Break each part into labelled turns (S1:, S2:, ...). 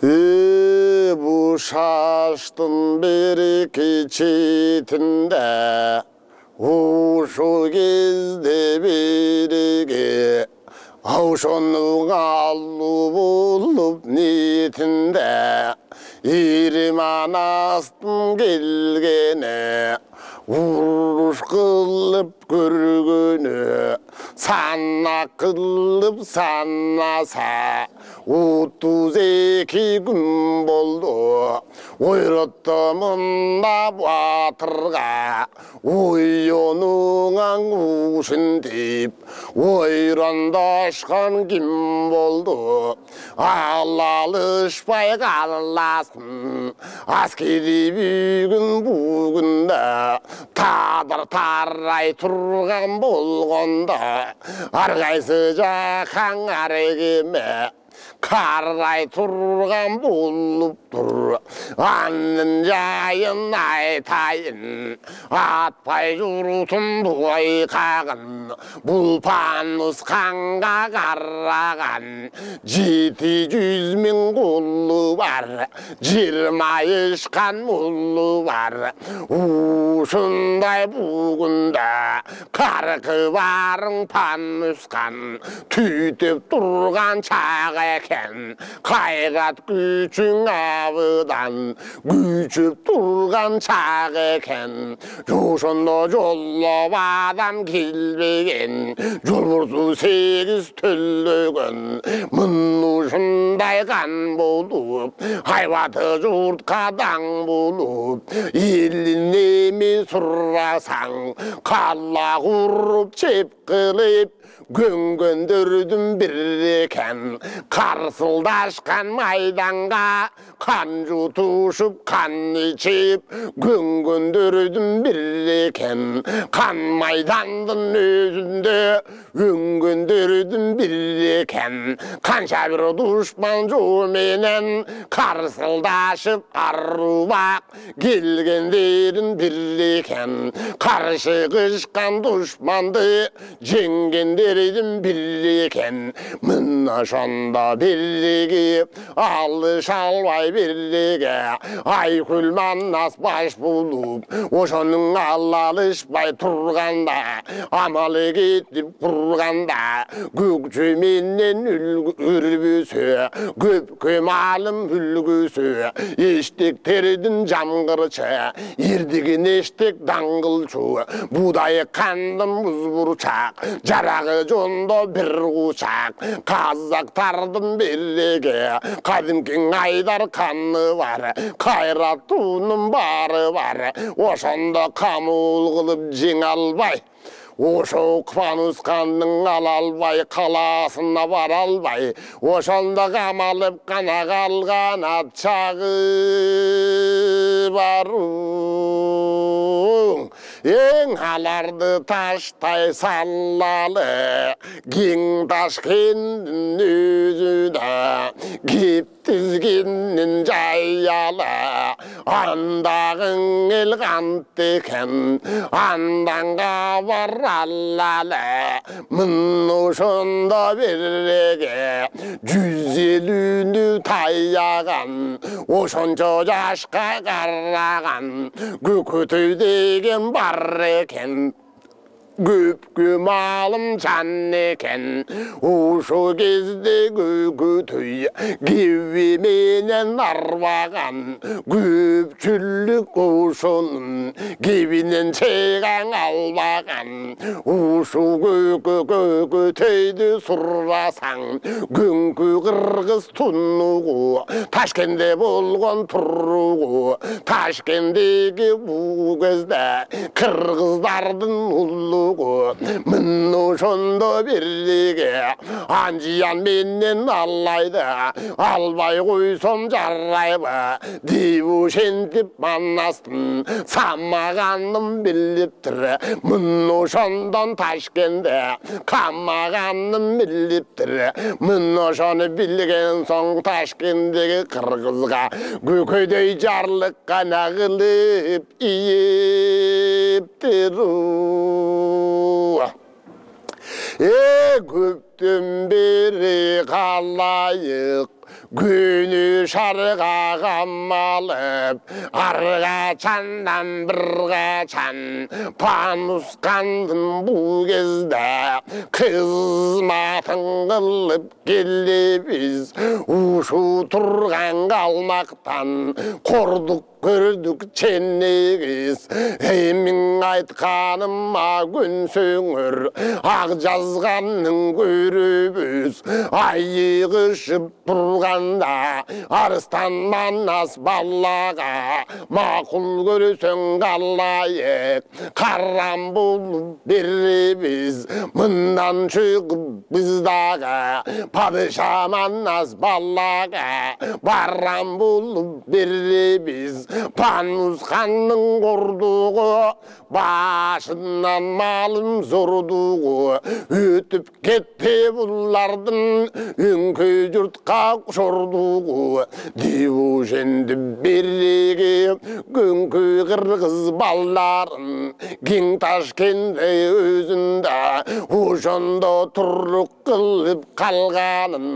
S1: Bu şaştın bir çetinde uşu gezde birge Avşonun allı bulup niyetinde İriman astın gelgene Vuruş kılıp görgünü Sana kılıp sanasa 32 gün boldu Oyrattamında batırga Oyonungan uşun deyip Oyrandaşkan kim boldu Alalışpay kallasın Askeri bugün bugünde Tadır tarray turgan bolgonda Argaysı jakan aregime Karray turgan bulup dur Anın jayın aytayın Atpay jurutun boykagın Bulpan uskanga karragan 700 min kullu var 20 ışkan mullu var Uşunday bugünde Karkı varın pan uskan Tütüp durgan çağı eken Kaygat güçün avıdan Güçüp durgan çağı eken Joşunda jollop adam kilbegen Jolbursu 8 töllөгөн Mınnuşunday kan bolup Hayvatı jurtkadan bulup İlini surrasan Kalla kurup çep kılıp Göngöndürdüm birken Karsıldaşkan maydanga Kan jutuşup kan içip Göngöndürdüm birken Kan maydandın özünde Göngöndürdüm birken Kança bir düşman jomenen Karsıldaşıp arrubak Gelgenderin birken Karşı kışkan düşmandı Cengenderin birken Mınnaşanda birligi Alış alvay birlige Aykül mannas baş bulup Oşonun alışpay turganda Amalı gitip kurganda Gökçüminin ürbüsü Köp malım hülgüsü İştik teridin camgırçı İrdigin eştik dangılçı Budayı kandım buzburçak Jarağı jondo bir uçak Kazak tardım birlige Kadimkin aydar kanı var Kayratunun barı var Oşonda kamul kılıp jing albay Oşo kvanuskanın alalbay kalasına varalbay Oşonda kamalıp kana kalgan atçağı barun En halardı taştay sallalı Gin taşkinin yüzüne Gip tizginin cayalı Andağın ilgantiken Andan kavaralalı Mınnuşunda birge 150'nü tayagan Oşonca yaşka karragan Gükütü degen barreken Güp malım çanneken Uşu gezde gükütüy Givimenen arvagan Güpçüllük uşunun Givinen çeğen alvagan Uşu gükütüydü surrasan Günkü kırgız tunnuğu Taşkende bolgon turruğu Taşkendeki bu gözde Kırgızdardın ullu Mınnuşunda birlige Ancıyan menden allaydı Albay koysam jarrayba Divu şentip mannastın Sammağanım biliptir Mınnuşondan Taşkende Kammağanım biliptir Mınnuşonu bilgen son Taşkendeki Kırgızga Güküdöy jarlık kana kılıp iyiptir Güp көптен бері қалайық күні шарға қамалып арға чаннан бір қачан панус қандын бұл кезде қызматын қылып келді біз ушу тұрған қалмақтан қордық көрдік ченнегіз мен айтқаныма көнсеңір ақ жазғанның көріп айығышып тұрғанда арыстан манас балаға мақұл көрсең қалайық қарам болып беребіз мындан шығып біздағы падыша манас балаға барам болып беребіз Панус ханның құрдығы, башынан малым зордығы, өтіп кетті бұлардың өңкөй жұртқа құшырдығы. Деу жөнді береге өңкөй қырғыз балларын, кең Ташкенде өзінде ошонда тұрық қылып қалғанын,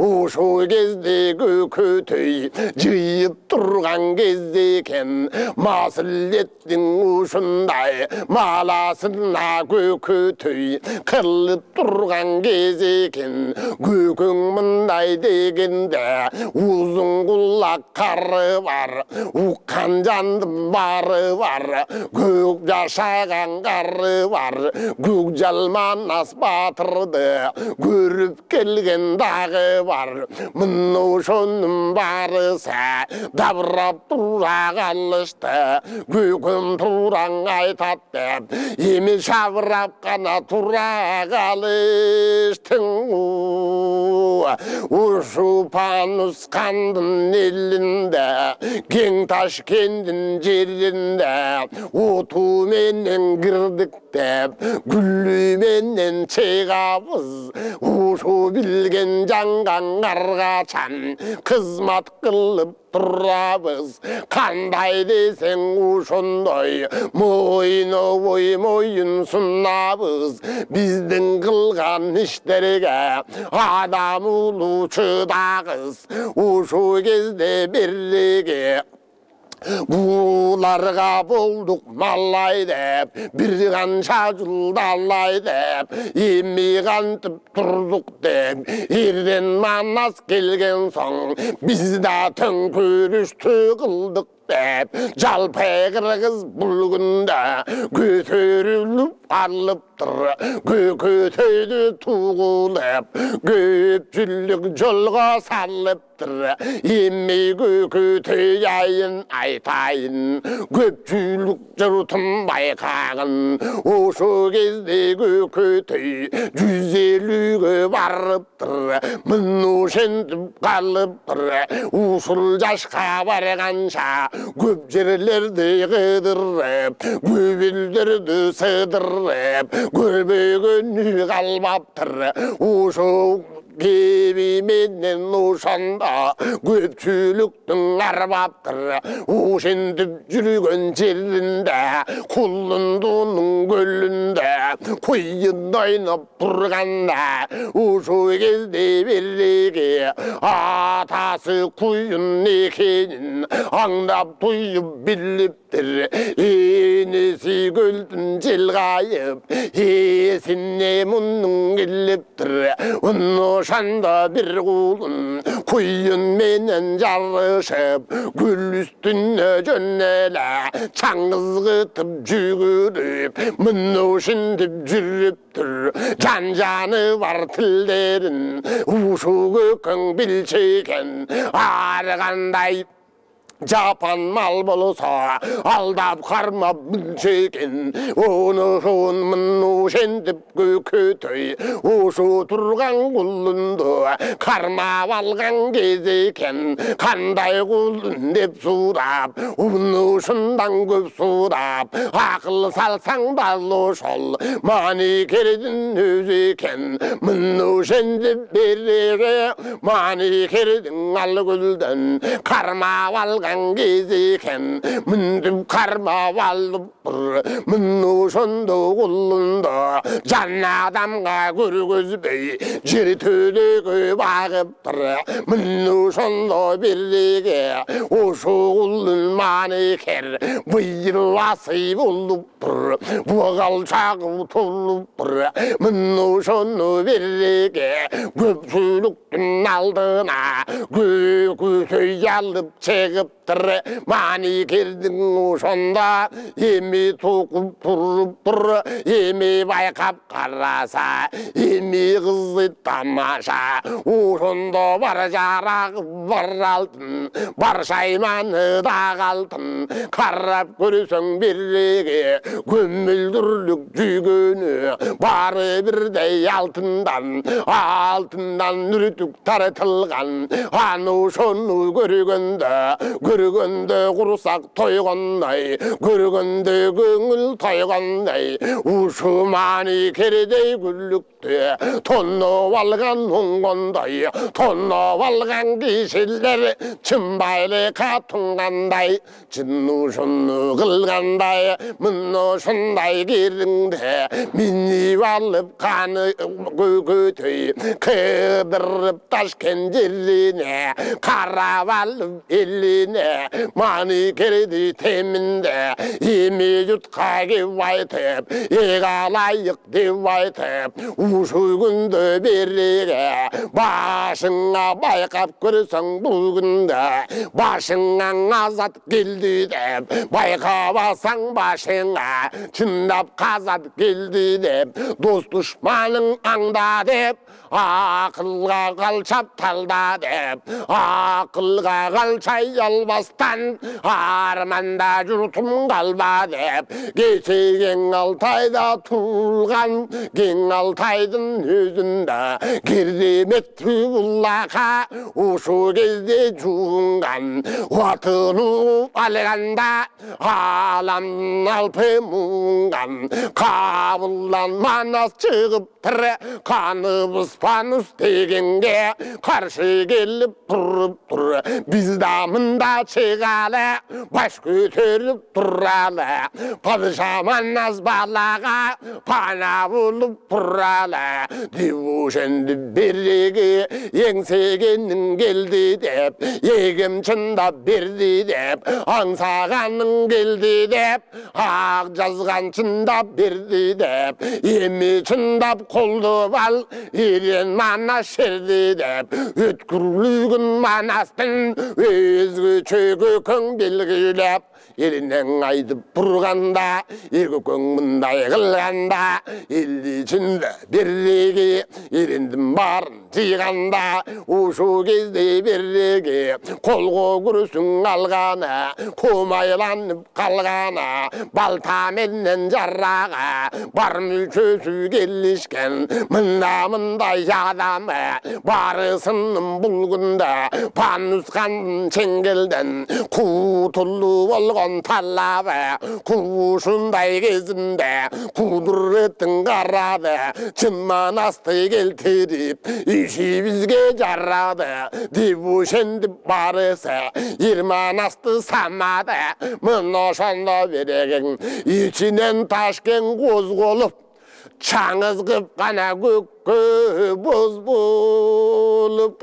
S1: ошо кезде көтөй жиып тұрған кезде екен масылеттің ушындай маласына көтөй қылып тұрған кез екен көкөң мындай дегенде ұзын құлақ қары бар уққан жандың бары бар көк жашаған қары бар көк жалманас батырды көріп келген дағы бар мұны ошоның барыса дабырап тұра қалышты көкім тураң айтат деп еме шабырап қана тура қалыштың ушу панус қандың елінде кең Ташкендің жерінде отуменен кірдік деп гүліменен чегабыз ушу білген жаңған қарғачан қызмат қылып тұрабыз қандай десең ушондой мойын сунабыз біздің қылған іштерге адам улу чыдағыз ушу кезде береге Бұларға болдық малай деп, бір қанша жылдалай деп, емей қантып тұрдық деп, ерден манас келген соң, бізді төңкерісті қылдық деп, жалпы қырғыз бұл күнде көтеріліп алып тұр, көтөйді туғылып, көпшілік жолға салып тұр, емей көтөй айын айтайын, көпшілік жұртым байқағын, ошо кезде көтөй 150-ге барып тұр, мұны шентіп қалып тұр, усыл жашқа барғанша, көп жерлерді қыдырып, көп елдерді сыдырып, көрбегені қалмаптыр, ошо кебименен ошанда көпшіліктің арбаптыр, ошентіп жүрген жерінде, құлындының көлінде, құйын ойнап тұрғанда, ошо кезде береге атасы құйын екенін аңдап тұйып біліптір, енесі көлдің жел қайып, есіне мұның келіптір, Ошанда бір құлын құйын менен жарышып, гүл үстіне жөнелі, чаңыз қытып жүгіріп, мұны шындып жүріп тұр, жан-жаны бар тілдерін, ушу көкің білшекен, арғандай Жапан мал болса, алдап қармап бүлшекен, оны мұны шендіп көтөй, ошо тұрған құлынды қармап алған кез екен, қандай құлын деп сұрап, оны шындан көп сұрап, ақыл салсаң балы шол, маникердің өз екен, мұны шендіп береге, маникердің ал гүлден қармап алған 한 기지캔 문득 가르마 발루뿔 문노선도 굴른다 잔나담가 구르구즈베이 지리투르그 바급들 문노선도 빌리게 오쇼굴른 마니켈 위일라시 불루뿔 부어갈 차고 돌루뿔 문노선도 빌리게 굽수룩든 날드나 구구쇠얄릅 체급들에 많이 길든 오선다 이미 도구 부르부르 이미 발갑 갈라사 이미 그지 담마사 오선도 바르자라 바랄든 바르사이만 다갈든 가랍 그리성 빌리게 군밀들룩 죽으느 바르비르대 얄튼단 알튼단 누리뚝 달에 들간 한우선우 그르건다 구르싹 토이건나이 구르건데 긍을 토이건나이 우수만이 게리대 굴룩대 돈노 walgan 홍건다이 돈노 walgan 기실레 침바이레 가통간다이 진누선누 글간다이 문노선다이 기릉대 민니왈릅 가느 그그töy 그버릅 다시켄질리네 가라왈릅 일리네 많이 게리디 템인데 이미 jut가기 와이탭 얘가 라이역디 와이탭 우수군도 비리게 마승아 발갑 그르성 붉은데 마승아 가삿 길디대 발가와 상바승아 진납 가삿 길디대 도스 düşmanın аңдадеп ақылға қалшап талдадеп ақылға қалшай албастан арманда жұртым қалба деп кешеген алтайда туылған кең алтайдың өзінде керемет құлақа осы кезде жуынған отыну алғанда аламның алпы мұңған қабылдан манас шығып тірі қаныбыз панус дегенге қарсы келіп тұрып біз дамында шығалы баш көтеріп тұралы падшаманназ балаға пана болып тұралы деушенді береге еңсегенің келді деп егім шындап берді деп аңсағаның келді деп ақ жазған шындап берді деп еме шындап қолды бал ерен мана шерді деп өткірлігін манастың өзгі чөгі көң белгілеп елінен айтып бұрғанда екі көң мұндай қылғанда елді ішінде береге ерендің барын жиғанда осы кезде береге қолға күрсің алғаны комайланып қалғаны балтаменен жараға бар мүшесі келішкен мындай адамы барысының бұл күнде панусқан шеңгелден құтылу болған талабы құшындай кезінде құдыреттің қарады чыман асты келтіріп іші бізге жарады деп өшендіп барысы ерман асты самады мұны сонда береген ішінен ташкен қозғолып Çağız kıp kana gökkö boz bolup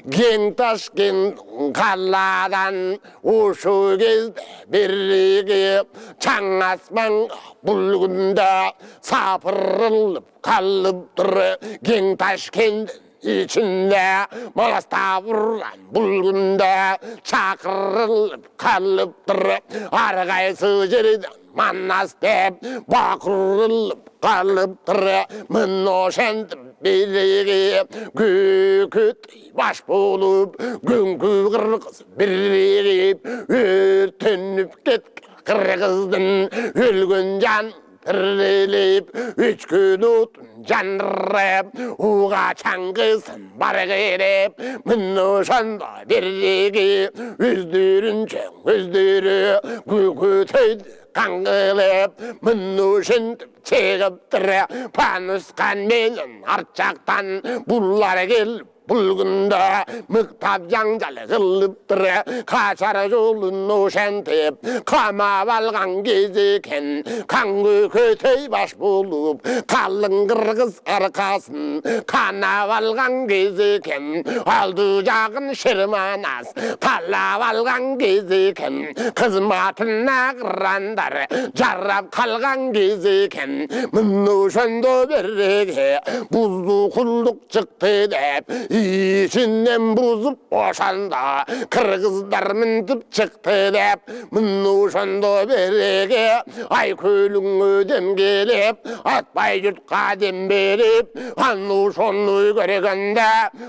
S1: Gen taşken kalladan uşu gezde birligi Çağ asman bulgunda sapırılıp kalıptır Gen taşken içinde malasta vuran bulgunda çakırılıp kalıptır Argaysı jeriden mannas dep bakırılıp kalıptır Mınnoşendim birliği Güküt baş bulup günkü kırgız birliği Örtünüp git kırgızdın ölgün can Tırılıp üç gün otun canrıp Uğa çangısın bargırıp Mınnoşanda birliği Üzdürünce üzdürü Gükütüydü Kangılıp mınnoşentip çıkıptır Panuskan menin arçaktan Bullar gelip bulgunda mıktap janjal kılıptır kaçar jolun oşentip kama balgan gezeken kangı kötey baş bulup kalın kırgız arkasın kana balgan gezeken aldı jagın şirmanas kala balgan gezeken kızmatına kırandar jarrap kalgan gezeken mınnu şöndö berrege buzlu kulluk çıktı dep İçinden buzup boşanda kırgızlar mintip çıktı dep mınnu şöndö berrege ay köylün ödem gelip atbay yurtka dem berip annu şonnu görgende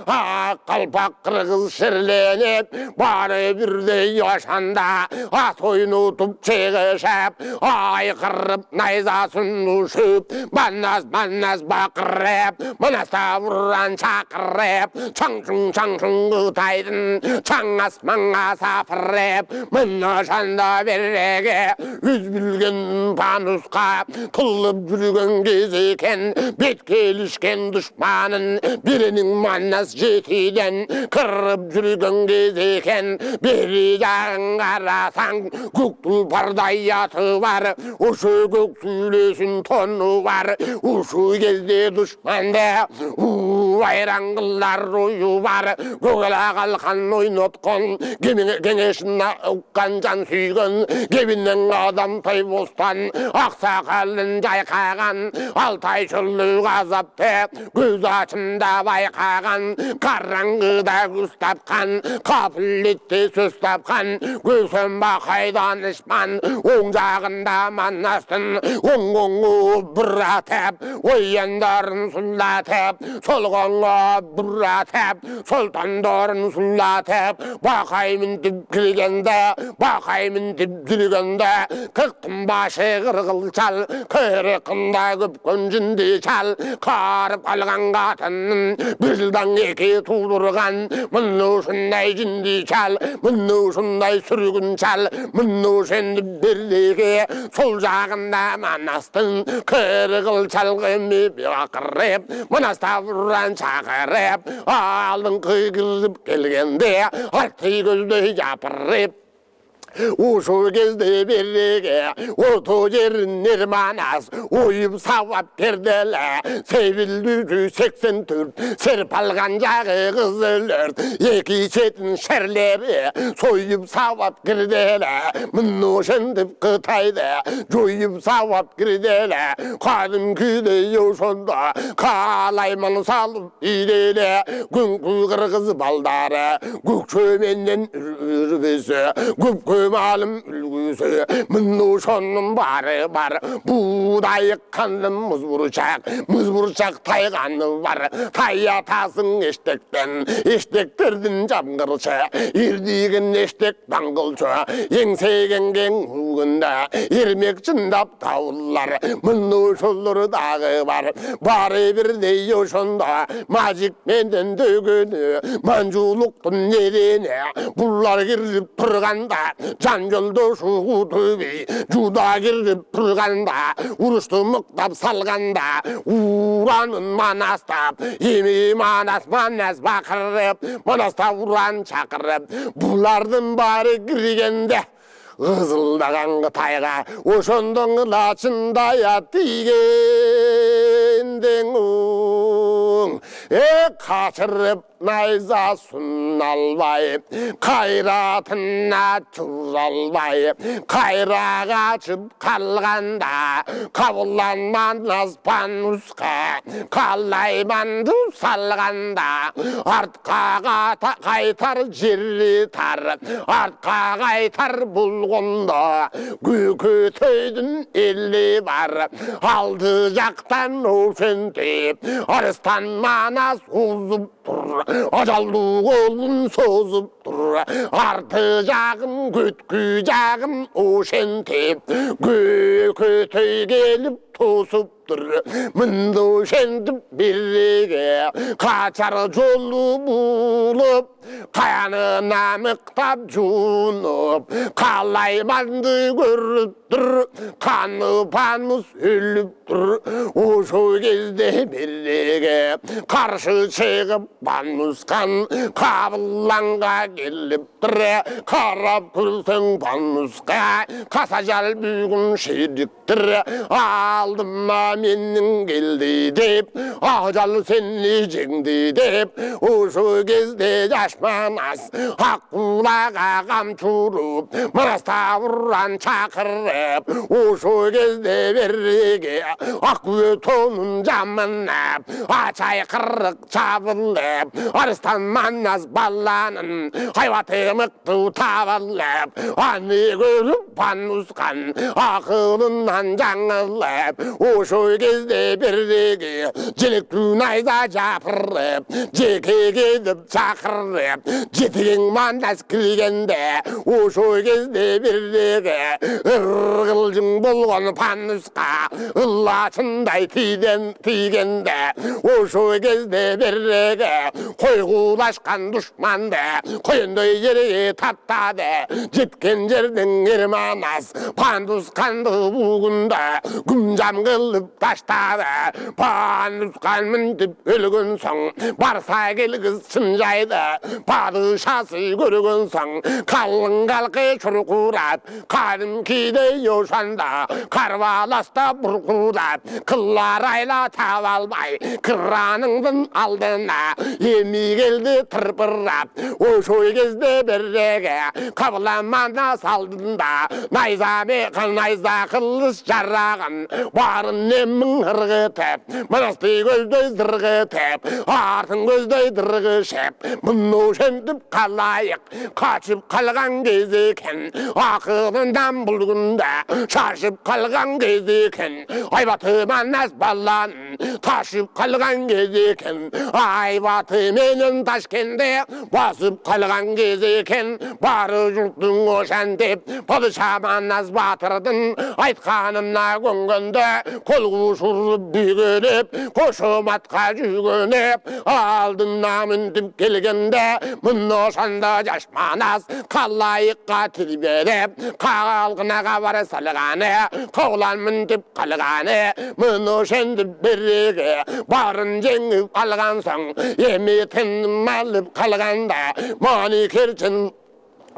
S1: ak kalpak kırgız şirlenip bari birde yaşanda at oynutup çeğişep ay kırıp nayzasın uşup bannas bakırıp manasta vuran çakırıp çangşun gıtaydın çangas manga sapırıp mınnaşanda berrege yüz bilgen panuska kılıp yürügen gezeken bet gelişken düşmanın birinin mannas jetiden kırıp yürügen gezeken biri yağın karasan göktul pardayatı var uşu gök sülesin tonu var uşu gezde düşmanda vayran kıllar royu var gögele kalkan oynatkan geneşine ukkan can suygun gebinden adam tay bostan aksakalın caykagan altay çöllü gazapte göz açımda baykagan karangıda göz tapkan kapillette söz tapkan gözüm bakaydan işman oncağında mannastın ongongu bıratep oyandarın sullatep solgonga bıratep sultandarın sullatep bakayımın dip girgende bakayımın dip girgende kıktım başı kırgıl çal kırıkında güp göncündü çal karıp kalgan katının bir yıldan iki tuğdurgan mınnu şunday cindi çal mınnu şunday sürgün çal mınnu şendi birliği sol jağında manastın kırgıl çalgımı bir akırıp manasta vuran çakırıp alın kıygırıp gelgende artık gözde yapırıp uşu gezde berrege oto yerin nirmanas oyup savap perdele sevildi 84 serpalgan jağı kızılır iki çetin şerleri soyup savap girdele mınnu şendip kıtayda joyup savap girdele kadım küde yoşonda kalayman salıp idele gün kırgız baldara gük çömenden ürvesi gük malım ülgüsü mınnu şonun barı var buğday kandım mızvurçak tayganı var tayatasın eştektirdin camgırçı irdiğin eştek dangılçı yengseyen gen hugunda irmek çındap tavullar mınnu şolları dağı var bari bir deyo şonda macik menden dögünü manculuktun nerine bullar girip turganda can yolda şu tübi juda girip turganda uruştu mıktap salganda uranın manastap yemi manas bakırıp manastap uran çakırıp bulardan bari girgende ızıldagan kıtayga oşondon laçında yattigendin kaçırıp nayza sunnalbay kayratına çuralbay kayra kaçıp kalganda kabullanman nazpan uska kallayman salganda artka kaytar jirri tar artka kaytar bulgunda gükü töydün elli var aldı jaktan oşentip arstan manas uzup dur acaldı kolun sozup dur artıcağım gütkücağım oşentip gükü töy gelip tosuptur mındı oşentip birge kaçar jolu bulup қаянына мықтап жуынып қалайманды көріп тұр қаны панус өліп тұр ошо кезде береге қарсы шығып панусқан қабыланға келіп тұр қарап көрсең панусқа қаса жал бүгін шеріктір алдыма менің келді деп ажал сені жеңді деп ошо кезде жашманас аққулаға қамшырып мастауыран шақырып ошо кезде береге ақкөе тонын жамынап ачай қырық жабылып арыстан манас балланын хайваты мықты табылып аны көріп панусқан ақылынан жаңылып ошо кезде береге желекту найза жапырып жеке келіп шақырып жетеген мандас кіргенде ошо кезде береге ырғылжың болған панусқа ыллачындай тигенде ошо кезде береге қойғулашқан дұшманды қойындай жерге таптады жеткен жердің ерманас пандусқанды бүгінді күмжам қылып таштады пандусқан мінтіп өлген соң барса келгіз шынжайды падышасы көрген соң қалың қалқы шұрқурап қарым кейде ошанда қарбаласта бұрқурап қылар айла тап алмай қыраныңдың алдына еми келді тырпырап ошо кезде береге қабыламана салдында найза қылыш жарағын барын емін ырғытып манасты көздей зырғытып артын көздей дырғышып мұны шентіп қалайық қашып қалған кез екен ақылынан бұл күнде шашып қалған кез екен айбаты манас балланын ташып қалған кез екен айбаты менен Ташкенде басып қалған кез екен бары жұрттың ошан деп падыша манас батырдың айтқанына көнгенде қол қусырып бүйгелеп қошоматқа жүгініп алдына мінтіп келгенде мұны ошанда жаш манас қалайыққа тербелеп қалғынаға бара салғаны қаулан мінтіп қалғаны мұны ошендіп береге барын жеңіп алған соң еметін малып қалғанда мани керчен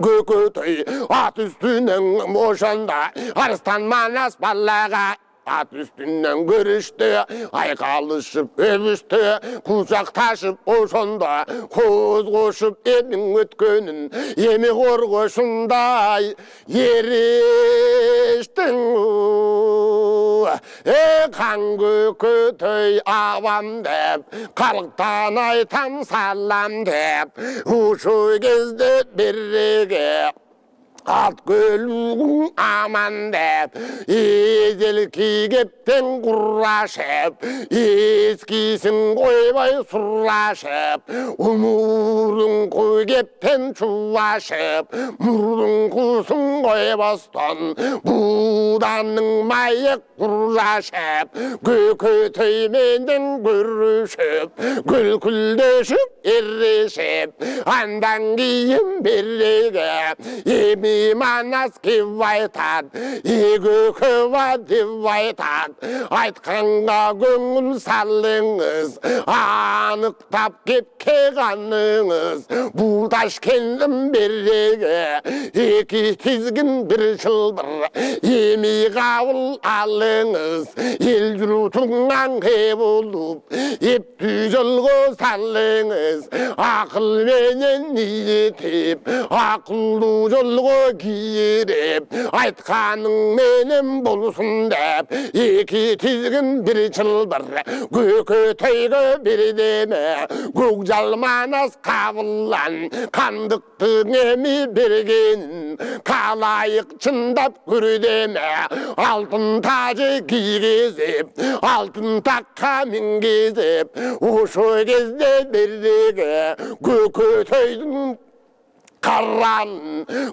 S1: көкөтөй ат үстінен ошанда арыстан манас балаға ат үстінен көрішті айқалышып өбішті құшақташып ошонда көз қошып емің өткенін емі қорғошындай ерештің қан көкөтөй авам деп халықтан айтам салам деп ошо кезде береге ат көлігің аман деп езел кигептен құрашып ескисін қойбай сұрашып умурың қойгептен чулашып мұрдың құсын қойбастан буданның майық құрашып көкөтөйменден көрішіп күл-күлдешіп еррешіп андан кейін береге еми манас кеп айтад көкөба деп айтад айтқанға көңіл салыңыз анықтап кеп кеғаныңыз бұл Ташкенттің береге екі тізгін бір шылбыр еми қабыл алыңыз ел жұртыңнан ке болып епті жолға салыңыз ақылменен ниетіп ақылды жолға киіріп айтқаның менен болсын деп екі тізгін бір шылбыр көкөтөйге бердеме көкжал манас қабылан қандықтың еми бергенін қалайық чындап көрдеме алтын тажы кигізіп алтын таққа мінгізіп ошо кезде бердеге көкөтөйдің қаран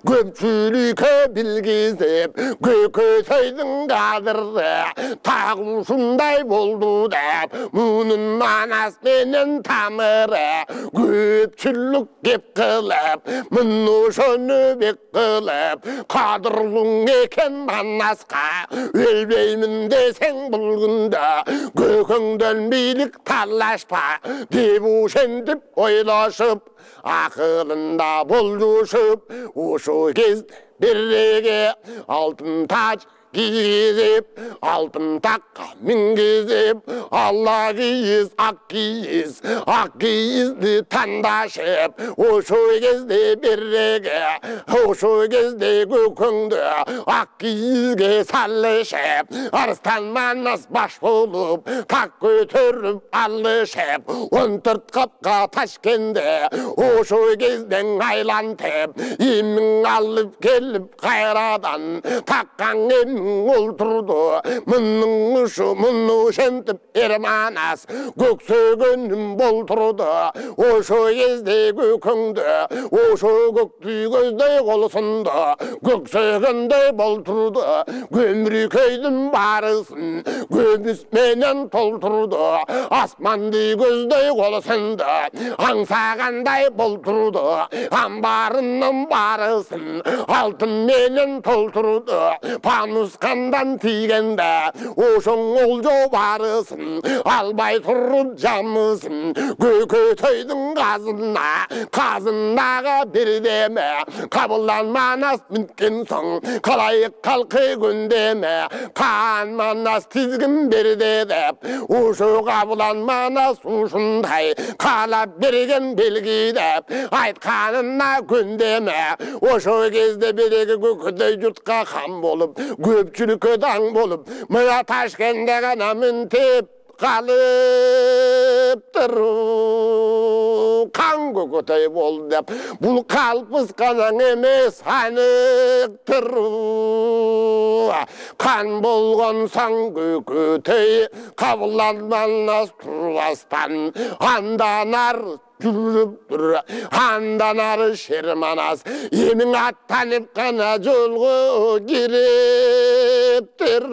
S1: көпшілікке білгізіп көкөтайдың қадірі тағы ұшындай болды деп мұның манас менен тамыры көпшілік кеп қылып мұны шөні бек қылып қадырлың екен манасқа өлбеймін десең бұл күнде көкіңден билік талашпа деп ошентіп ойлашып ақылында болжушып ошу кез береге алтын таж кигізіп алтын таққа мінгізіп алла киіз ақ киізді таңдашып ошу кезде береге ошу кезде көкіңді ақ киізге салышып арыстан манас баш болып тақ көтеріп алышып 14 қапқа ташкенде ошу кезден айлантып емін алып келіп қайрадан таққан олтырды мұның ұшы мұны шентіп ерманас көксөгенім болтырды ошу кезде көкіңді ошу көкті көздей қолсынды көксөгендей болтырды көмірі көйдің барысын көміс менен толтырды асманды көздей қолсынды аңсағандай болтырды амбарының барысын алтын менен толтырды панус қандан тигенде ошың олжо барысын албай тұрып жамысын көкөтайдың қазындағы бірдеме қабылдан манас мүнткен соң қалайық қалқы күндеме қан манас тізгін берді деп ошу қабылдан манас ушындай қалап берген белгі деп айтқанына күндеме ошу кезде берегі көкөтай жұртқа хан болып көпшілікке даң болып мына Ташкентте ғана мінтеп қалып тұру қан көкөтай болды деп бұл қалпыс қанаң емес анық тұру қан болған соң көкөтай қабылданмас тұрбастан анданар жүріп тұр анданары шерманас емің аттанып қана жолға керіп тұр